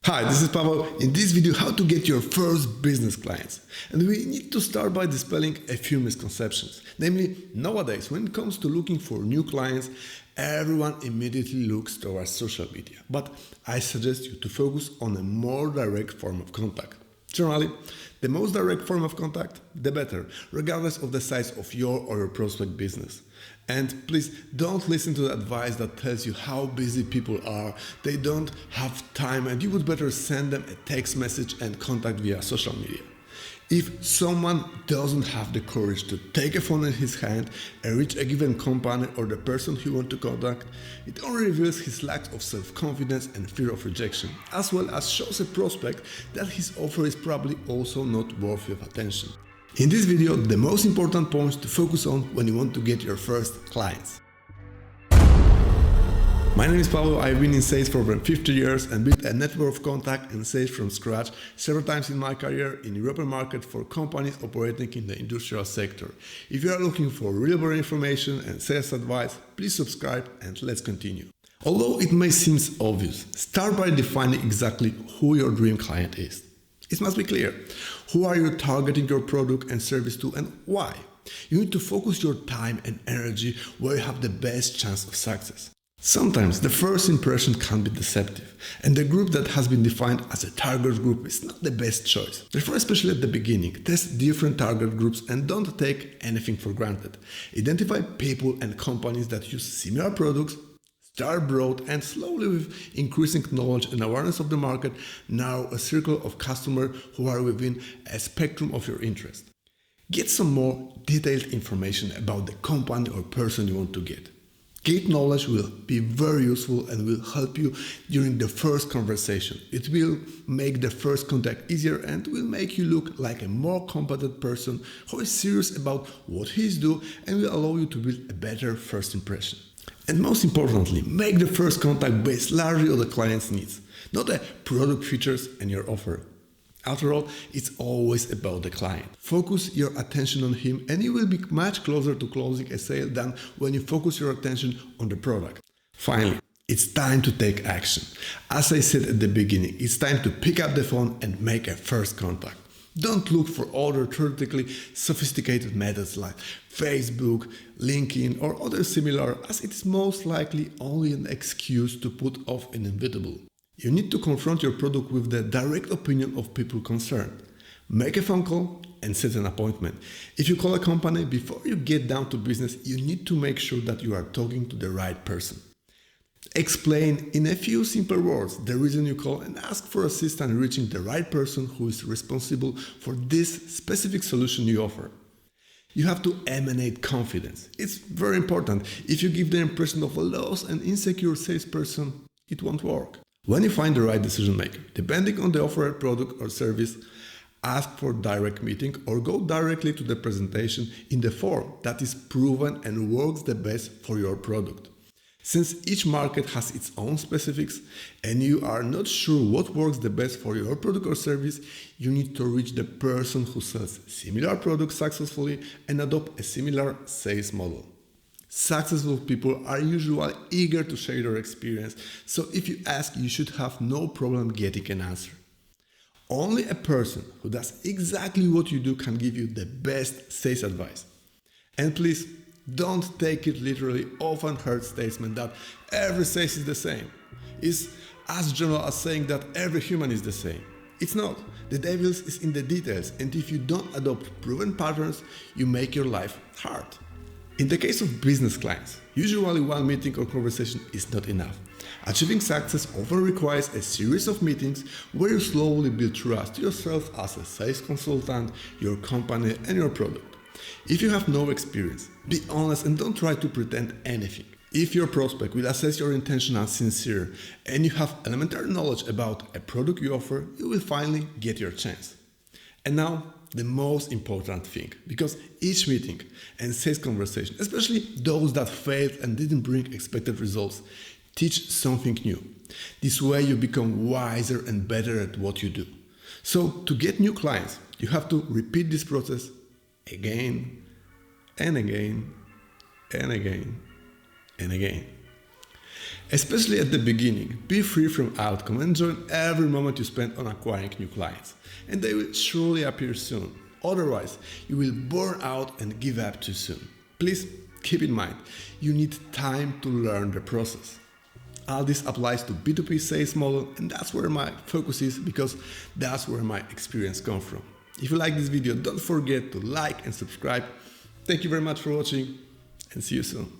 Hi, this is Pavel. In this video, how to get your first business clients. And we need to start by dispelling a few misconceptions. Namely, nowadays, when it comes to looking for new clients, everyone immediately looks towards social media. But I suggest you to focus on a more direct form of contact. Generally, the most direct form of contact, the better, regardless of the size of your or your prospect business. And please don't listen to the advice that tells you how busy people are, they don't have time, and you would better send them a text message and contact via social media. If someone doesn't have the courage to take a phone in his hand and reach a given company or the person he wants to contact, it only reveals his lack of self-confidence and fear of rejection, as well as shows a prospect that his offer is probably also not worthy of attention. In this video, the most important points to focus on when you want to get your first clients. My name is Pavel. I've been in sales for over 50 years and built a network of contact and sales from scratch several times in my career in the European market for companies operating in the industrial sector. If you are looking for reliable information and sales advice, please subscribe and let's continue. Although it may seem obvious, start by defining exactly who your dream client is. It must be clear. Who are you targeting your product and service to and why? You need to focus your time and energy where you have the best chance of success. Sometimes the first impression can be deceptive, and the group that has been defined as a target group is not the best choice. Therefore, especially at the beginning, test different target groups and don't take anything for granted. Identify people and companies that use similar products, start broad, and slowly, with increasing knowledge and awareness of the market, narrow a circle of customers who are within a spectrum of your interest. Get some more detailed information about the company or person you want to get. Gate knowledge will be very useful and will help you during the first conversation. It will make the first contact easier and will make you look like a more competent person who is serious about what he is doing and will allow you to build a better first impression. And most importantly, make the first contact based largely on the client's needs, not the product features and your offer. After all, it's always about the client. Focus your attention on him and you will be much closer to closing a sale than when you focus your attention on the product. Finally, it's time to take action. As I said at the beginning, it's time to pick up the phone and make a first contact. Don't look for other theoretically sophisticated methods like Facebook, LinkedIn, or other similar, as it is most likely only an excuse to put off an inevitable. You need to confront your product with the direct opinion of people concerned. Make a phone call and set an appointment. If you call a company, before you get down to business, you need to make sure that you are talking to the right person. Explain in a few simple words the reason you call and ask for assistance in reaching the right person who is responsible for this specific solution you offer. You have to emanate confidence. It's very important. If you give the impression of a lost and insecure salesperson, it won't work. When you find the right decision maker, depending on the offered product or service, ask for direct meeting or go directly to the presentation in the form that is proven and works the best for your product. Since each market has its own specifics and you are not sure what works the best for your product or service, you need to reach the person who sells similar products successfully and adopt a similar sales model. Successful people are usually eager to share their experience, so if you ask, you should have no problem getting an answer. Only a person who does exactly what you do can give you the best sales advice. And please, don't take it literally. Often heard statement that every sales is the same. It's as general as saying that every human is the same. It's not. The devil is in the details, and if you don't adopt proven patterns, you make your life hard. In the case of business clients, usually one meeting or conversation is not enough. Achieving success often requires a series of meetings where you slowly build trust to yourself as a sales consultant, your company, and your product. If you have no experience, be honest and don't try to pretend anything. If your prospect will assess your intention as sincere and you have elementary knowledge about a product you offer, you will finally get your chance. And now, the most important thing, because each meeting and sales conversation, especially those that failed and didn't bring expected results, teach something new. This way you become wiser and better at what you do. So to get new clients, you have to repeat this process again and again and again and again. Especially at the beginning, be free from outcome and enjoy every moment you spend on acquiring new clients. And they will surely appear soon. Otherwise, you will burn out and give up too soon. Please keep in mind, you need time to learn the process. All this applies to B2B sales model, and that's where my focus is because that's where my experience comes from. If you like this video, don't forget to like and subscribe. Thank you very much for watching and see you soon.